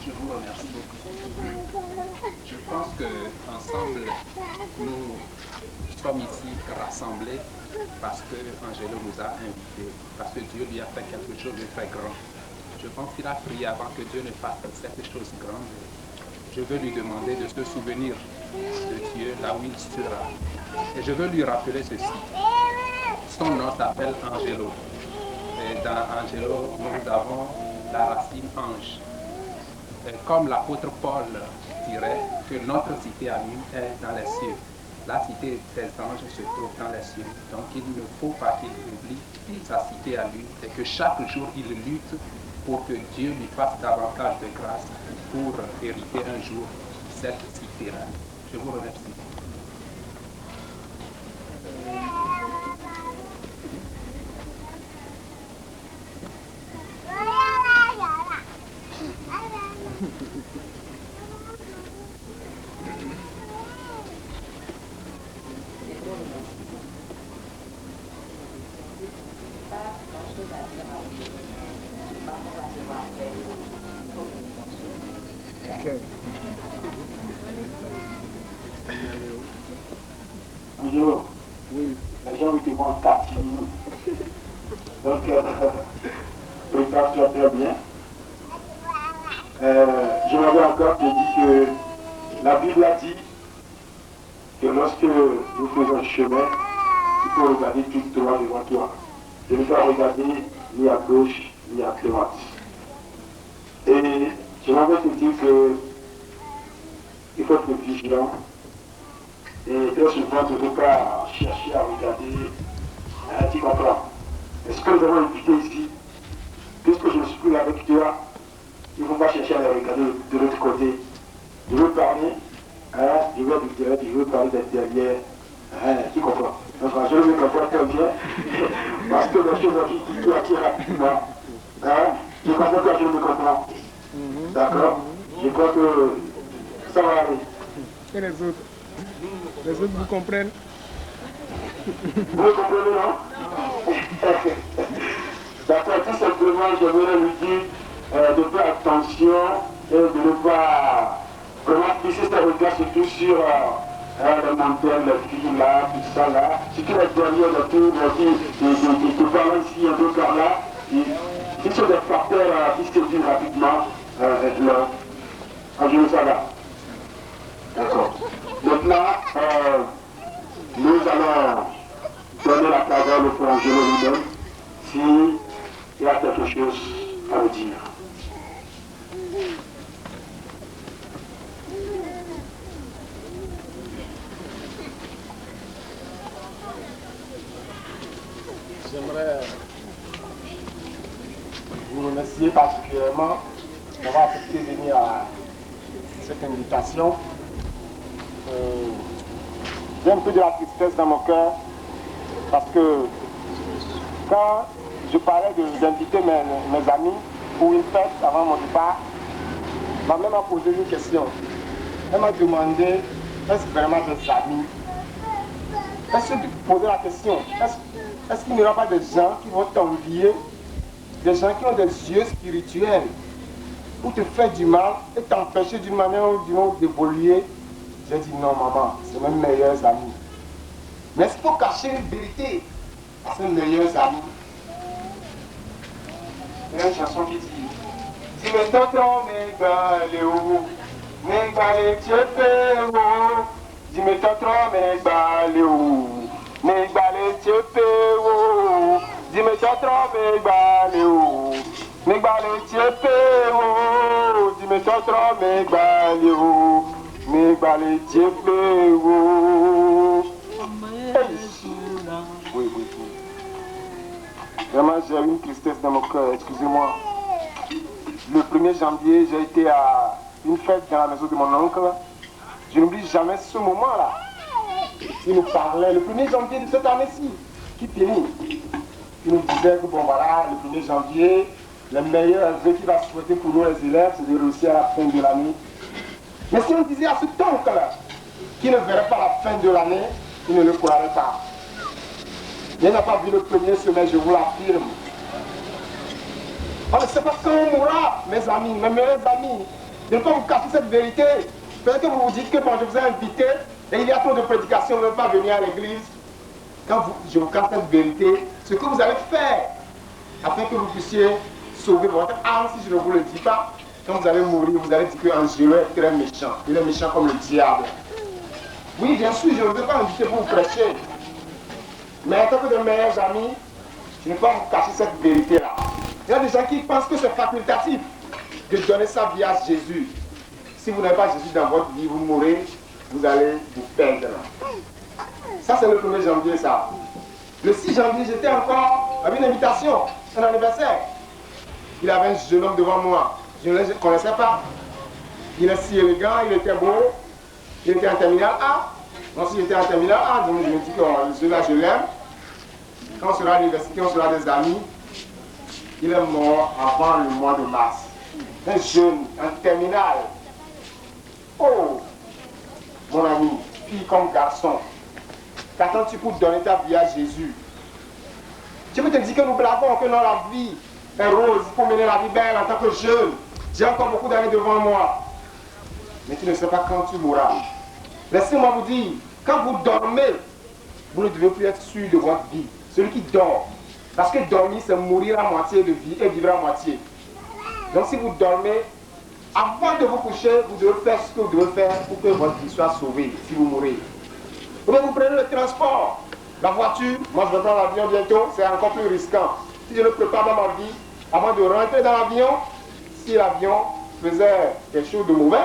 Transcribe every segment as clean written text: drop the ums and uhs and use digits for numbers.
Je vous remercie beaucoup. Je pense qu'ensemble, nous sommes ici rassemblés parce que Angelo nous a invités, parce que Dieu lui a fait quelque chose de très grand. Je pense qu'il a prié avant que Dieu ne fasse cette chose grande. Je veux lui demander de se souvenir de Dieu là où il sera. Et je veux lui rappeler ceci. Son nom s'appelle Angelo. Et dans Angelo, nous avons la racine ange. Et comme l'apôtre Paul dirait que notre cité à lui est dans les cieux. La cité des anges se trouve dans les cieux. Donc il ne faut pas qu'il oublie sa cité à lui et que chaque jour il lutte pour que Dieu lui fasse davantage de grâce pour hériter un jour cette cité-là. Je vous remercie. Bonjour. Oui. Les gens me demandent Tati. Donc, prépare-toi très bien. Je m'avais encore te dire que la Bible a dit que lorsque nous faisons le chemin, il faut regarder tout droit devant toi. Je ne vais pas regarder ni à gauche ni à droite. Et je m'avais te dire que il faut être vigilant. Et très souvent, tu ne peux pas chercher à regarder, tu comprends. Et ce que nous avons évité ici, puisque je suis plus avec toi, il ne faut pas chercher à les regarder de l'autre côté. Je veux parler, je veux du direct, je veux parler derrière, tu comprends. Donc je le comprends très bien, parce que les choses qui attirent rapidement, je comprends que je me comprends. D'accord. Je crois que ça va aller. Et les autres? Les autres vous comprennent? Vous comprenez, non? D'accord, tout simplement, j'aimerais lui dire de faire attention et de ne pas vraiment fixer ses regards surtout sur les montagnes, les filles là, tout ça là. Surtout les derniers de tout, qui parlent ici un peu par là. Ils sont des facteurs qui se disent rapidement là. En Jérusalem. D'accord. Maintenant, nous allons donner la parole au frère Angelo lui-même s'il y a quelque chose à nous dire. J'aimerais vous remercier particulièrement d'avoir accepté de venir à cette invitation. J'ai un peu de la tristesse dans mon cœur parce que quand je parlais d'inviter mes amis pour une fête avant mon départ, ma mère m'a posé une question. Elle m'a demandé, est-ce vraiment des amis? Est-ce que tu posais la question? Est-ce qu'il n'y aura pas des gens qui vont t'envier, des gens qui ont des yeux spirituels pour te faire du mal et t'empêcher d'une manière ou d'une autre d'évoluer? J'ai dit non maman, c'est mes meilleurs amis. Mais est-ce qu'il faut cacher une vérité à ses meilleurs amis? Il y a une chanson qui dit si mes tontons m'égalent, m'égalent tchépéo. Si mes tontons m'égalent, m'égalent tchépéo. Si mes tontons m'égalent, m'égalent tchépéo. Si mes tontons m'égalent, m'égalent tchépéo. Oui. Vraiment, j'ai une tristesse dans mon cœur, excusez-moi. Le 1er janvier, j'ai été à une fête dans la maison de mon oncle. Je n'oublie jamais ce moment-là. Il nous parlait, le 1er janvier de cette année-ci, qui finit. Il nous disait que bon voilà, le 1er janvier, les meilleurs vœux qu'il va souhaiter pour nous les élèves, c'est de réussir à la fin de l'année. Mais si on disait à cet oncle qu'il ne verrait pas la fin de l'année, il ne le croirait pas. Il n'a pas vu le premier semestre, je vous l'affirme. On ne sait pas quand on mourra, mes amis, mes meilleurs amis. de ne pas vous cacher cette vérité. Peut-être que vous vous dites que quand je vous ai invité, et il y a trop de prédications, vous ne pouvez pas venir à l'église. Quand je vous cache cette vérité, ce que vous allez faire, afin que vous puissiez sauver votre âme, si je ne vous le dis pas, quand vous allez mourir, vous allez dire qu'Angelo est très méchant. Il est méchant comme le diable. Oui, bien sûr, je ne veux pas inviter pour vous prêcher. Mais en tant que de meilleurs amis, je ne peux pas vous cacher cette vérité-là. Il y a des gens qui pensent que c'est facultatif de donner sa vie à Jésus. Si vous n'avez pas Jésus dans votre vie, vous mourrez, vous allez vous perdre. Ça, c'est le 1er janvier, ça. Le 6 janvier, j'étais encore avec une invitation, un anniversaire. Il avait un jeune homme devant moi. Je ne le connaissais pas. Il est si élégant, il était beau. Il était en terminale A. Moi aussi, j'étais en terminale A. Donc, je me dis que celui-là, je l'aime. Quand on sera à l'université, on sera des amis. Il est mort avant le mois de mars. Un jeune, en terminale. Oh, mon ami, fille comme garçon, qu'attends-tu pour donner ta vie à Jésus? Je peux te dire que nous blaguons, que non, la vie est rose, il faut mener la vie belle en tant que jeune. J'ai encore beaucoup d'années devant moi. Mais tu ne sais pas quand tu mourras. Laissez-moi vous dire, quand vous dormez, vous ne devez plus être sûr de votre vie. Celui qui dort. Parce que dormir, c'est mourir à moitié de vie et vivre à moitié. Donc si vous dormez, avant de vous coucher, vous devez faire ce que vous devez faire pour que votre vie soit sauvée, si vous mourrez. Ou bien vous prenez le transport, la voiture, moi je vais prendre l'avion bientôt, c'est encore plus risquant. Si je ne prépare pas ma vie, avant de rentrer dans l'avion, si l'avion faisait quelque chose de mauvais,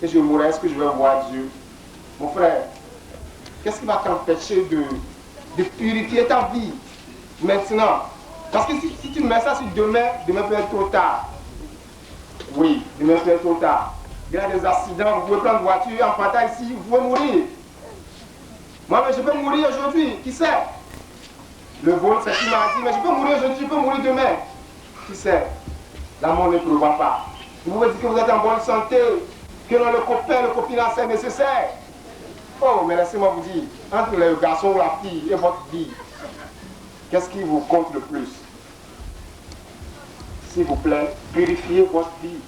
et je mourrais, est-ce que je vais voir Dieu? Mon frère, qu'est-ce qui va t'empêcher de purifier ta vie maintenant? Parce que si tu mets ça sur demain, demain peut être trop tard. Oui, demain peut être trop tard. Il y a des accidents, vous pouvez prendre une voiture, en partant ici, vous pouvez mourir. Moi, mais je peux mourir aujourd'hui, qui sait? Le vol, c'est qui m'a dit, mais je peux mourir aujourd'hui, je peux mourir demain. Qui sait? La mort ne prévoit pas. Vous pouvez dire que vous êtes en bonne santé, que le copain, le copinage, c'est nécessaire. Oh, mais laissez-moi vous dire, entre le garçon ou la fille et votre vie, qu'est-ce qui vous compte le plus? S'il vous plaît, purifiez votre vie.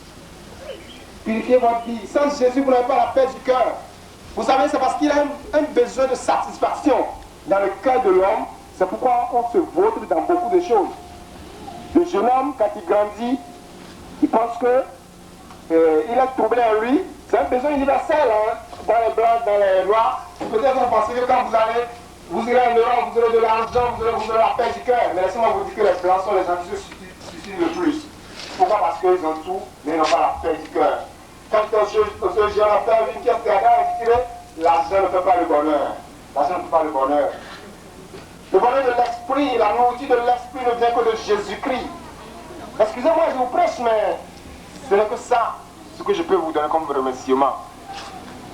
Purifiez votre vie. Sans Jésus, vous n'avez pas la paix du cœur. Vous savez, c'est parce qu'il a un besoin de satisfaction dans le cœur de l'homme. C'est pourquoi on se vautre dans beaucoup de choses. Le jeune homme, quand il grandit, il pense que il est troublé en lui. C'est un besoin universel, hein, dans les blancs, dans les noirs. Peut-être que vous pensez que quand vous irez en Europe, vous aurez de l'argent, vous aurez la paix du cœur. Mais laissez-moi vous dire que les blancs sont les gens qui se suicident le plus. Pourquoi? Parce qu'ils ont tout, mais ils n'ont pas la paix du cœur. Quand ce jeune a fait une pièce de l'argent ne fait pas le bonheur. L'argent ne fait pas le bonheur. Le bonheur de l'esprit, la nourriture de l'esprit ne vient que de Jésus-Christ. Excusez-moi, je vous prêche, mais ce n'est que ça, ce que je peux vous donner comme remerciement.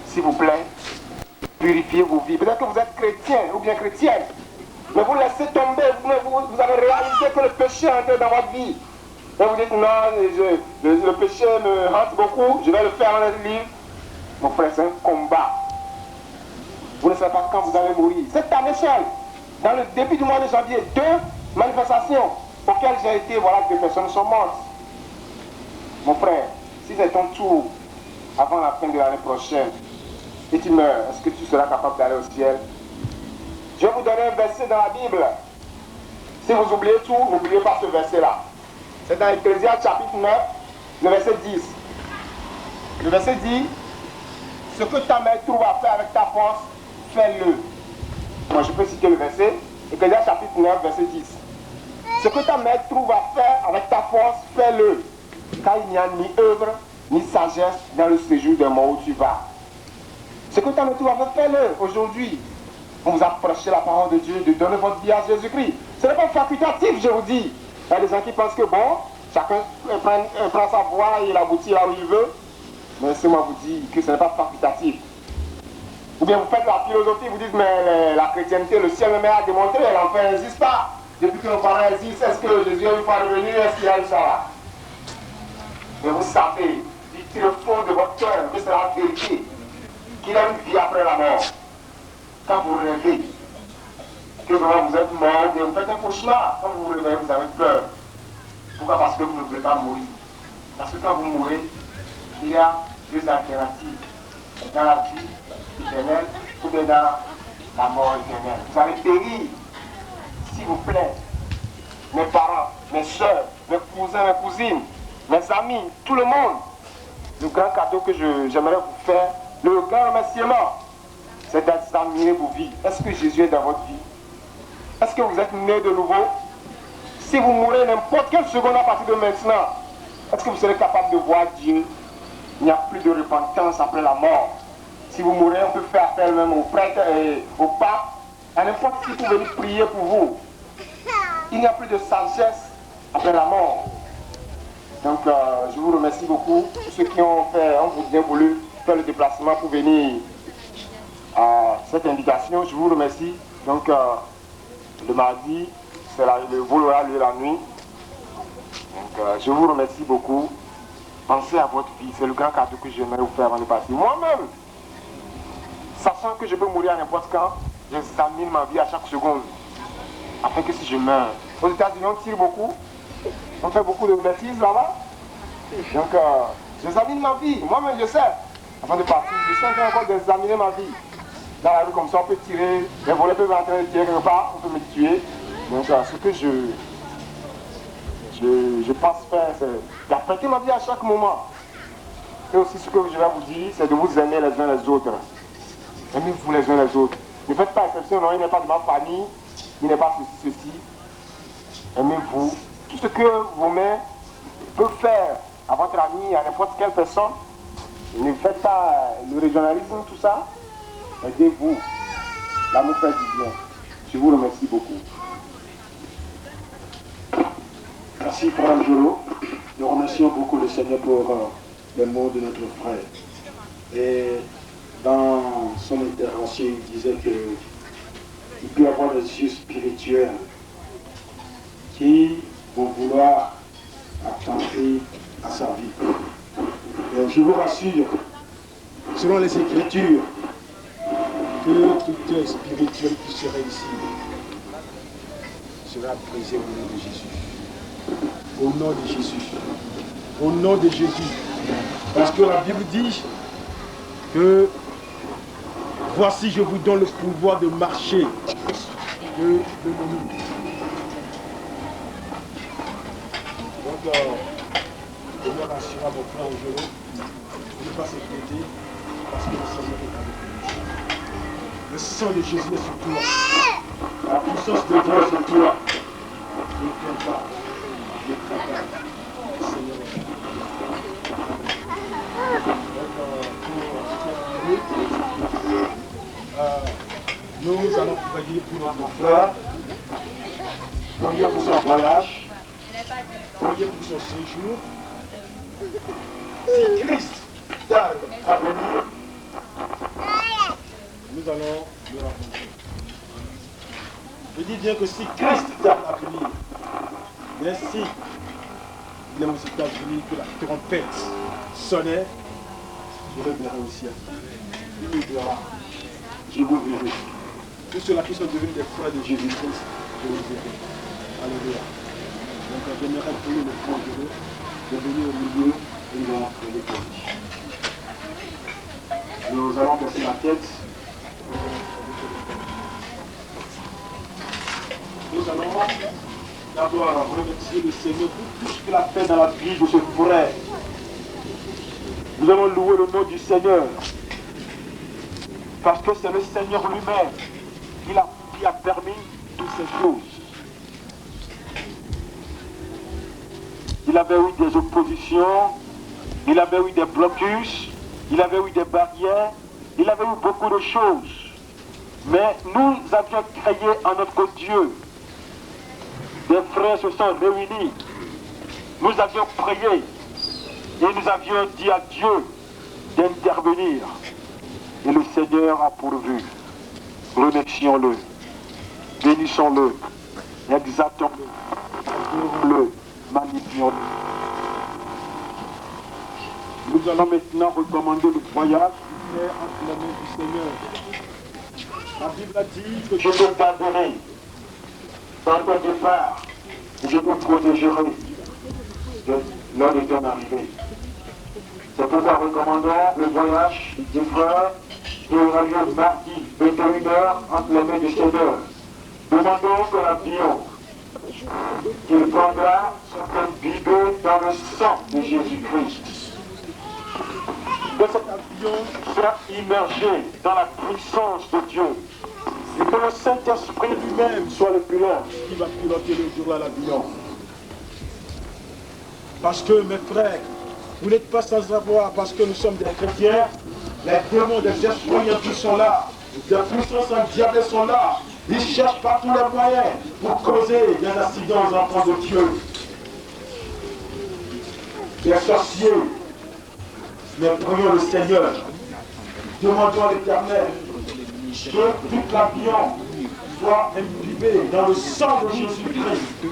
S'il vous plaît, purifiez vos vies. Peut-être que vous êtes chrétien ou bien chrétienne, mais vous laissez tomber, vous avez réalisé que le péché est entré dans votre vie. Et vous dites, non, le péché me hante beaucoup, je vais le faire dans le livre. Mon frère, c'est un combat. Vous ne savez pas quand vous allez mourir. Cette année seule, dans le début du mois de janvier, 2 manifestations auxquelles j'ai été, voilà, 2 personnes sont mortes. Mon frère, si c'est ton tour, avant la fin de l'année prochaine, et tu meurs, est-ce que tu seras capable d'aller au ciel? Je vais vous donner un verset dans la Bible. Si vous oubliez tout, n'oubliez pas ce verset-là. C'est dans Ecclésiaste chapitre 9, le verset 10. Le verset dit, ce que ta mère trouve à faire avec ta force, fais-le. Moi je peux citer le verset, Ecclésiaste chapitre 9, verset 10. Ce que ta mère trouve à faire avec ta force, fais-le. Car il n'y a ni œuvre, ni sagesse dans le séjour des morts où tu vas. Ce que ta mère trouve à faire, fais-le aujourd'hui. On vous a prêché la parole de Dieu, de donner votre vie à Jésus-Christ. Ce n'est pas facultatif, je vous dis. Il y a des gens qui pensent que bon, chacun prend sa voie et il aboutit là où il veut. Mais laissez-moi vous dire que ce n'est pas facultatif. Ou bien vous faites la philosophie, vous dites, mais la chrétienté, le ciel me met à démontrer, l'enfer n'existe pas. Depuis que nos parents existent, est-ce que Jésus a une fois revenu, est-ce qu'il y a eu ça là? Mais vous savez, du fond de votre cœur, que c'est la vérité, qu'il a une vie après la mort. Quand vous rêvez, que vraiment vous êtes mort, et vous faites un cauchemar, quand vous vous réveillez, vous avez peur. Pourquoi? Parce que vous ne voulez pas mourir. Parce que quand vous mourrez, il y a deux alternatives. Dans la vie éternelle ou bien dans la mort éternelle. Vous allez périr, s'il vous plaît. Mes parents, mes soeurs, mes cousins, mes cousines, mes amis, tout le monde. Le grand cadeau que j'aimerais vous faire, le grand remerciement, c'est d'examiner vos vies. Est-ce que Jésus est dans votre vie? Est-ce que vous êtes né de nouveau? Si vous mourrez n'importe quelle seconde à partir de maintenant, est-ce que vous serez capable de voir Dieu? Il n'y a plus de repentance après la mort. Si vous mourrez, on peut faire appel même au prêtre et au pape, à n'importe qui pour venir prier pour vous. Il n'y a plus de sagesse après la mort. Donc je vous remercie beaucoup, tous ceux qui ont bien voulu faire le déplacement pour venir à cette invitation. Je vous remercie. Donc le mardi, le vol aura lieu la nuit. Donc je vous remercie beaucoup. Pensez à votre vie, c'est le grand cadeau que j'aimerais vous faire avant de partir. Moi-même, sachant que je peux mourir à n'importe quand, j'examine ma vie à chaque seconde. Afin que si je meurs, aux États-Unis on tire beaucoup, on fait beaucoup de bêtises là-bas. Donc j'examine ma vie, moi-même je sais. Avant de partir, je sais encore d'examiner ma vie. Dans la rue comme ça, on peut tirer, les volets peuvent entrer de tirer quelque part, on peut me tuer. Donc ce que je pense faire, c'est d'apprêter ma vie à chaque moment. Et aussi ce que je vais vous dire, c'est de vous aimer les uns les autres. Aimez-vous les uns les autres. Ne faites pas exception, non, il n'est pas de ma famille, il n'est pas ceci. Aimez-vous. Tout ce que vos mains peuvent faire à votre ami, à n'importe quelle personne, ne faites pas le régionalisme, tout ça. Aidez-vous. L'amour fait du bien. Je vous remercie beaucoup. Merci Frère Angelo. Nous remercions beaucoup le Seigneur pour les mots de notre frère. Et dans son intervention, il disait qu'il peut y avoir des yeux spirituels qui vont vouloir attenter à sa vie. Et je vous rassure, selon les Écritures, que tout œil spirituel qui serait ici sera brisé au nom de Jésus. Au nom de Jésus. Au nom de Jésus. Parce que la Bible dit que voici je vous donne le pouvoir de marcher. Donc, je vais rassurer à mon frère Angelo de ne pas s'inquiéter parce que le Seigneur est avec nous. Le sang de Jésus est sur toi. La puissance de Dieu est sur toi. Ne crains pas. Ne crains pas. Le Seigneur est avec nous. Nous allons prier pour notre frère. Prier pour son voyage. Priez pour son séjour. Si Christ tarde à venir, nous allons le rencontrer. Je dis bien que si Christ tarde à venir, mais si il est aux États-Unis que la trompette sonnait, je le verrai au ciel. Il me verra. Je vous verrai. Tous ceux-là qui sont devenus des frères de Jésus-Christ, je vous verrai. Alléluia. Donc j'aimerais prier le frère de Dieu de venir au milieu et il va prier pour lui. Nous allons baisser la tête. Nous allons d'abord remercier le Seigneur pour tout ce qu'il a fait dans la vie de ce frère. Nous allons louer le nom du Seigneur. Parce que c'est le Seigneur lui-même qui a permis toutes ces choses. Il avait eu des oppositions, il avait eu des blocus, il avait eu des barrières, il avait eu beaucoup de choses. Mais nous avions créé en notre Dieu. Des frères se sont réunis. Nous avions prié et nous avions dit à Dieu d'intervenir. Et le Seigneur a pourvu. Remercions-le, bénissons-le, exaltons-le, adorons-le, magnifions-le. Nous allons maintenant recommander le voyage entre les mains du Seigneur. La Bible a dit que je te garderai dans ton départ et je te protégerai lors de ton arrivée. C'est pourquoi recommandons le voyage des frères qui aura lieu mardi 21h entre les mains du Seigneur. Demandons que l'avion qu'il prendra soit imbibé dans le sang de Jésus-Christ. Que cet avion soit immergé dans la puissance de Dieu. Et que le Saint-Esprit lui-même soit le pilote qui va piloter le jour-là l'avion. Parce que, mes frères, vous n'êtes pas sans savoir, parce que nous sommes des chrétiens, les démons des esprits qui sont là, les puissances en diable sont là. Ils cherchent par tous les moyens pour causer des accidents aux enfants de Dieu. Les sorciers, mais prions le Seigneur. Demandons à l'Éternel que toute l'avion soit imbibée dans le sang de Jésus-Christ.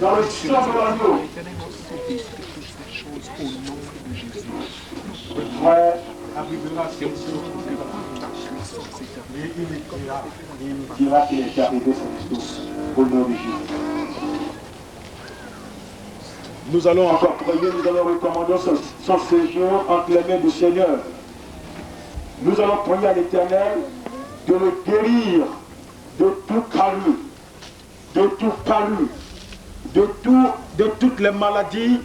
Dans le sang de l'agneau. Frère, arrivera ce jour. Et il nous dira qu'il est arrivé cette chose au nom de Jésus. Nous allons encore prier, nous allons recommander son séjour entre les mains du Seigneur. Nous allons prier à l'Éternel de le guérir de tout calus, de toutes les maladies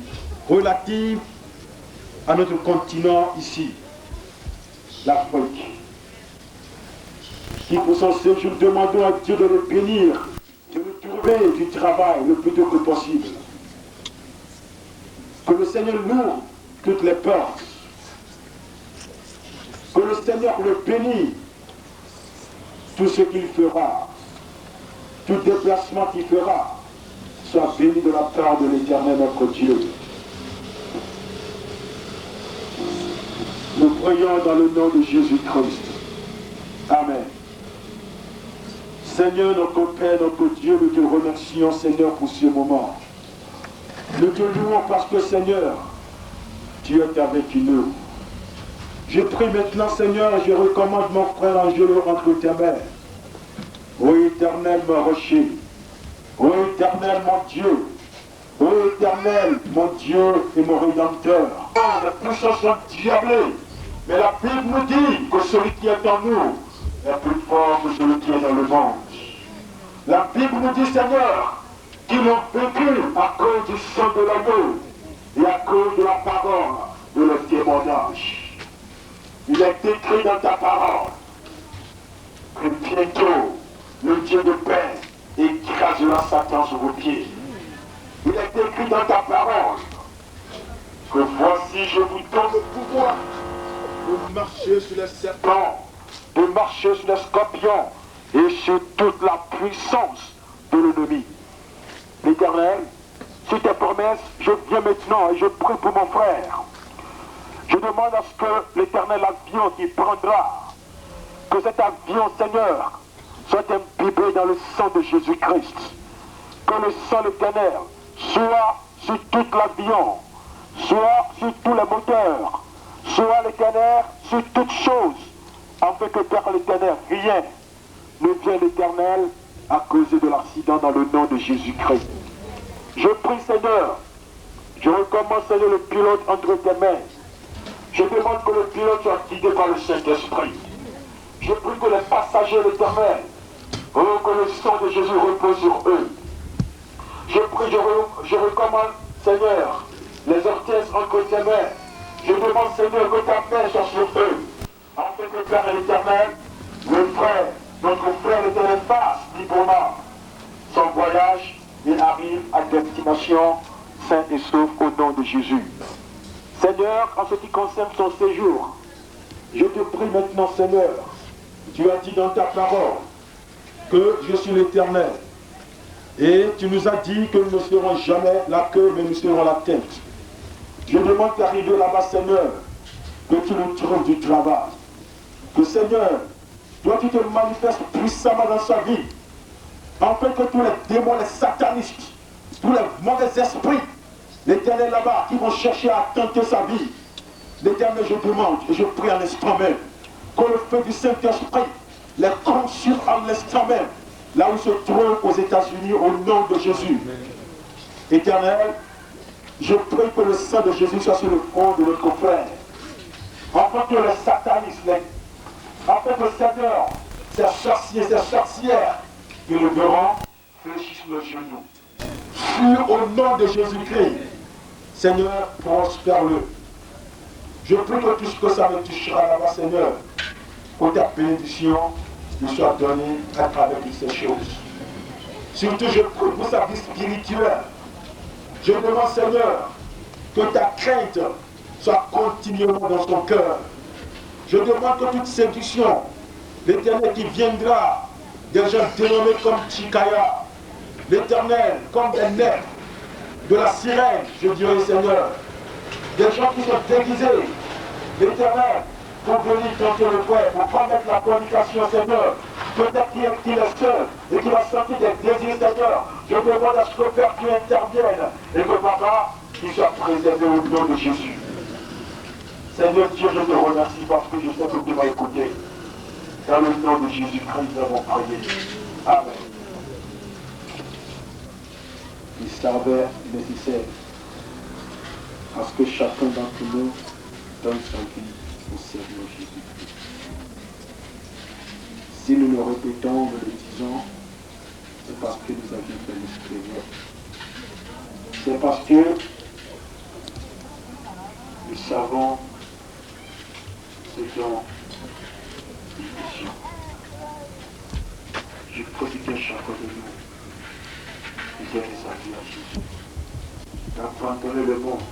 relatives à notre continent ici, l'Afrique. Qui pour son séjour, demandons à Dieu de le bénir, de le trouver du travail le plus tôt que possible. Que le Seigneur l'ouvre toutes les portes. Que le Seigneur le bénisse. Tout ce qu'il fera, tout déplacement qu'il fera, soit béni de la part de l'Éternel notre Dieu. Nous prions dans le nom de Jésus-Christ. Amen. Seigneur, notre Père, notre Dieu, nous te remercions, Seigneur, pour ce moment. Nous te louons parce que, Seigneur, tu es avec nous. Je prie maintenant, Seigneur, je recommande mon frère Angelo entre tes mains. Ô Éternel, mon rocher. Ô Éternel, mon Dieu. Ô Éternel, mon Dieu et mon Rédempteur. Oh, les puissances sont diablées. Mais la Bible nous dit que celui qui est en nous est plus fort que celui qui est dans le monde. La Bible nous dit, Seigneur, qu'ils ont vécu à cause du sang de l'agneau et à cause de la parole de leur témoignage. Il est écrit dans ta parole que bientôt le Dieu de paix écrasera Satan sur vos pieds. Il est écrit dans ta parole que voici je vous donne le pouvoir de marcher sur les serpents, de marcher sur les scorpions et sur toute la puissance de l'ennemi. L'Éternel, sur tes promesses, je viens maintenant et je prie pour mon frère. Je demande à ce que l'Éternel, l'avion qui prendra, que cet avion, Seigneur, soit imbibé dans le sang de Jésus-Christ. Que le sang de l'Éternel soit sur toute l'avion, soit sur tous les moteurs, soit l'Éternel sur toutes choses, afin que par l'Éternel, rien ne vienne l'Éternel à cause de l'accident dans le nom de Jésus-Christ. Je prie, Seigneur, je recommande, Seigneur, le pilote entre tes mains. Je demande que le pilote soit guidé par le Saint-Esprit. Je prie que les passagers, l'Éternel, que le sang de Jésus repose sur eux. Je prie, je recommande, Seigneur, les orchestres entre tes mains. Je demande, Seigneur, que ta main soit sur eux, afin que Père l'Éternel, le frère, notre frère l'Éternel passe librement son voyage et arrive à destination sain et sauf au nom de Jésus. Seigneur, en ce qui concerne son séjour, je te prie maintenant, Seigneur, tu as dit dans ta parole que je suis l'Éternel. Et tu nous as dit que nous ne serons jamais la queue, mais nous serons la tête. Je demande d'arriver là-bas, Seigneur, que tu nous trouves du travail. Que, Seigneur, toi tu te manifestes puissamment dans sa vie, afin que tous les démons, les satanistes, tous les mauvais esprits, l'Éternel là-bas, qui vont chercher à tenter sa vie, l'Éternel, je demande, et je prie à l'instant même, que le feu du Saint-Esprit les consume à l'instant même, là où se trouvent aux États-Unis, au nom de Jésus. Éternel, Je prie que le sang de Jésus soit sur le front de notre frère. Afin que les satanistes, afin que Seigneur, ces sorciers, ces sorcières qui le verront, fléchissent le genou. Sur au nom de Jésus-Christ, Seigneur, prospère-le. Je prie que tout ce que ça me touchera là-bas, Seigneur, que ta bénédiction lui soit donnée à travers toutes ces choses. Surtout, je prie pour sa vie spirituelle. Je demande, Seigneur, que ta crainte soit continuellement dans son cœur. Je demande que toute séduction, l'Éternel qui viendra, des gens dénommés comme Chikaya, l'Éternel comme des nefs, de la sirène, je dirais, Seigneur, des gens qui sont déguisés, l'Éternel, pour venir tenter le frère, pour commettre la fornication, Seigneur, peut-être qu'il est seul et qu'il va sentir des désirs, Seigneur. Je demande à ce que Père, tu interviennes et que Papa, qu'il soit préservé au nom de Jésus. Seigneur Dieu, je te remercie parce que je sais que tu m'as écouté. Dans le nom de Jésus-Christ, nous avons prié. Amen. Il s'avère nécessaire à ce que chacun d'entre nous donne sa vie au Seigneur Jésus-Christ. Si nous le répétons, nous le disons, c'est parce que nous avions fait l'expérience. C'est parce que nous savons ce dont nous mission. Je prie que chacun de nous donne sa vie à Jésus. D'abandonner le monde,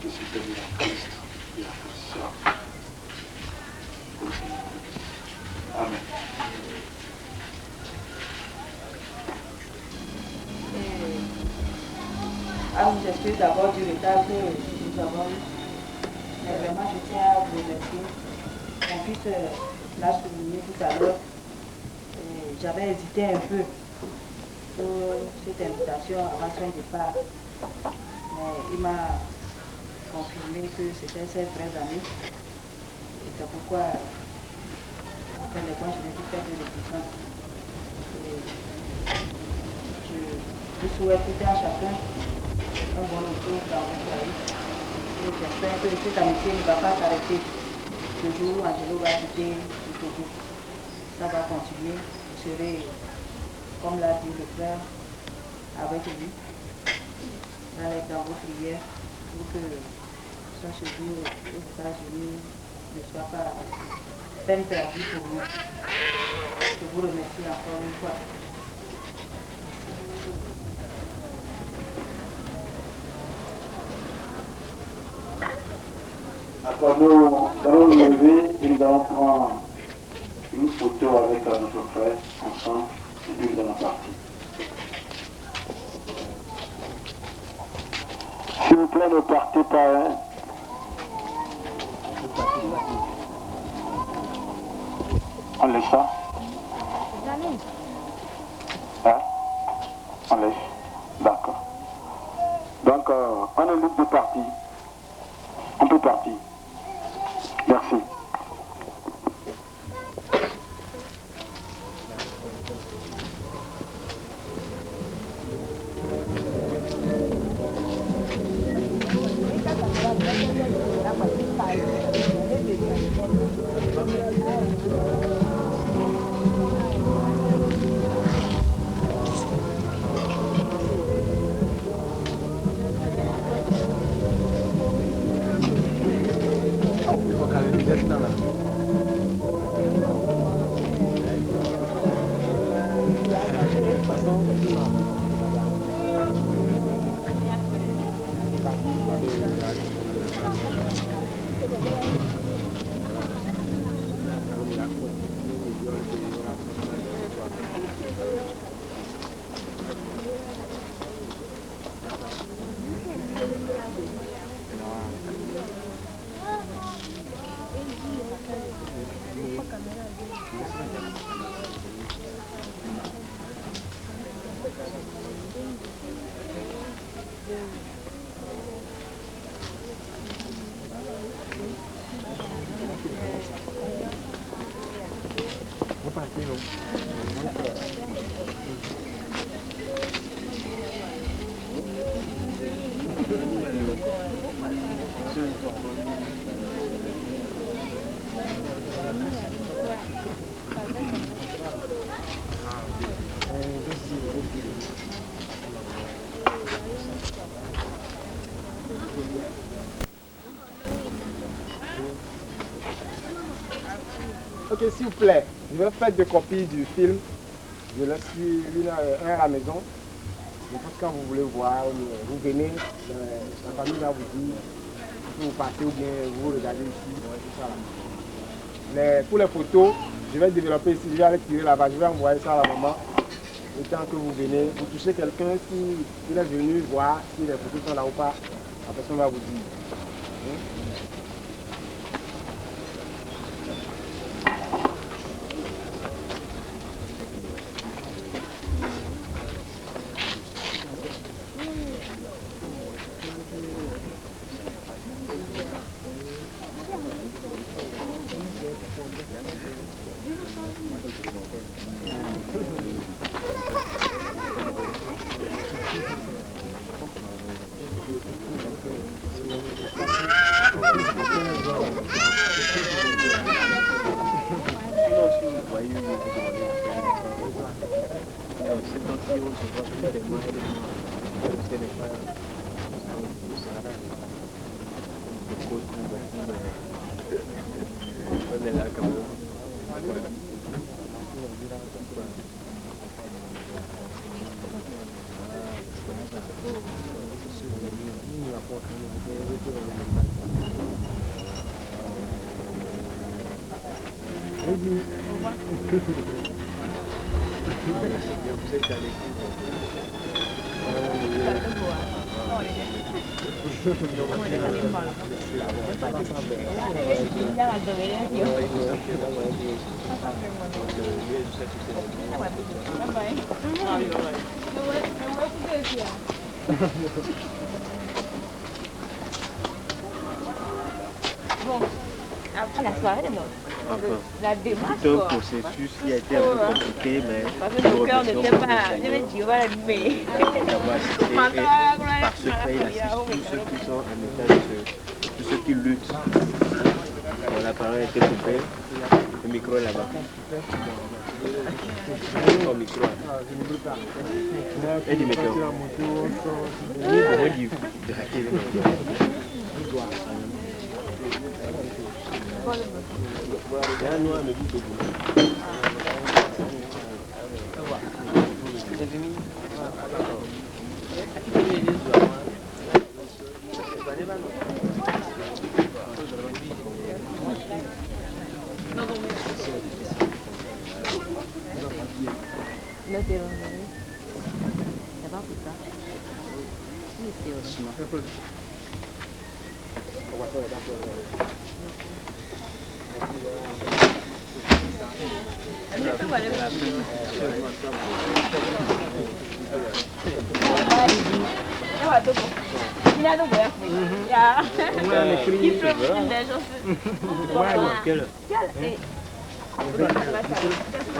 de soutenir Christ et la foi. Amen. Ah, nous expliquons d'abord du retard que nous avons eu. Mais vraiment, je tiens à vous remercier. Mon fils l'a souligné tout à l'heure. J'avais hésité un peu pour cette invitation avant son départ. Mais il m'a confirmé que c'était ses vrais amis. Et c'est pourquoi, après les points, je n'ai pu faire de l'épisode. Je souhaite tout à chacun un bon retour dans votre foyer. Et j'espère que cette amitié ne va pas s'arrêter le jour où Angelo va quitter le Togo. Ça va continuer. Vous serez, comme l'a dit le frère, avec lui, dans vos prières, pour que son séjour aux États-Unis ne soit pas peine perdue pour nous. Je vous remercie encore une fois. Après nous allons nous lever et nous allons prendre une photo avec notre frère ensemble et puis nous allons partir. S'il vous plaît, ne partez pas. Hein. On laisse ça. Hein? On laisse. D'accord. Donc, on est libre de partir. On peut partir. Merci. Ok, s'il vous plaît, je vais faire 2 copies du film. Je laisse un à la maison. Je pense que quand vous voulez voir, vous venez, la famille va vous dire si vous partez ou bien vous regardez ici. Tout ça là. Mais pour les photos, je vais développer ici, je vais aller tirer là-bas, je vais envoyer ça à la maman. Et tant que vous venez, vous touchez quelqu'un, s'il est venu voir si les photos sont là ou pas, la personne va vous dire. Bon, après la soirée, non. La démarche, C'est un processus qui a été un peu compliqué, mais parce que mon cœur n'était pas, je vais dire, voilà, mais par secret, il assiste tous ceux qui sont en état de tous ceux qui luttent. Bon, la parole a été coupée, le micro est là-bas. Ton micro. Et du micro.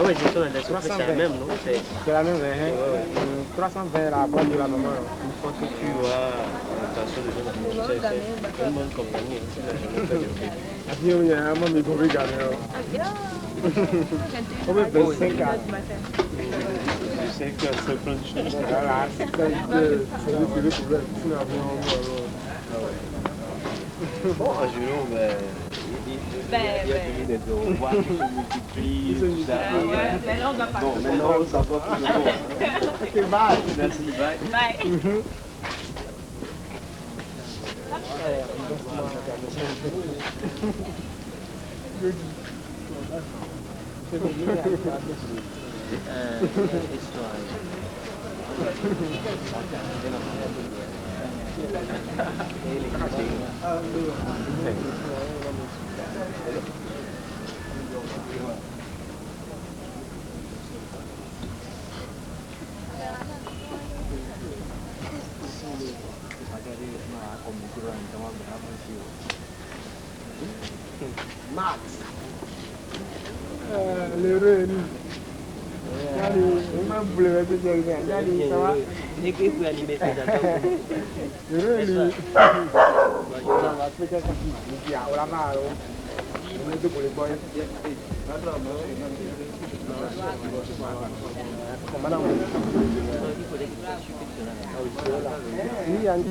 Oui, c'est la même, non? C'est la même, 320 la boîte de la maman. Une fois que tu vois l'intention de jeunes, c'est une bonne compagnie. Il y a un moment où il y a combien de 25 ans? Je sais que c'est plein de choses. Voilà, c'est le problème. Bon, un jour, il y a des devoirs qui se multiplient, tout ça. Bon, maintenant, on s'en va plus de Ok, bye. Merci, bye. bye. Max. L'heureux, nous. Allez, on m'a voulu mettre quelqu'un. Allez, ça va? Et puis pour animer ça d'accord. Ini yang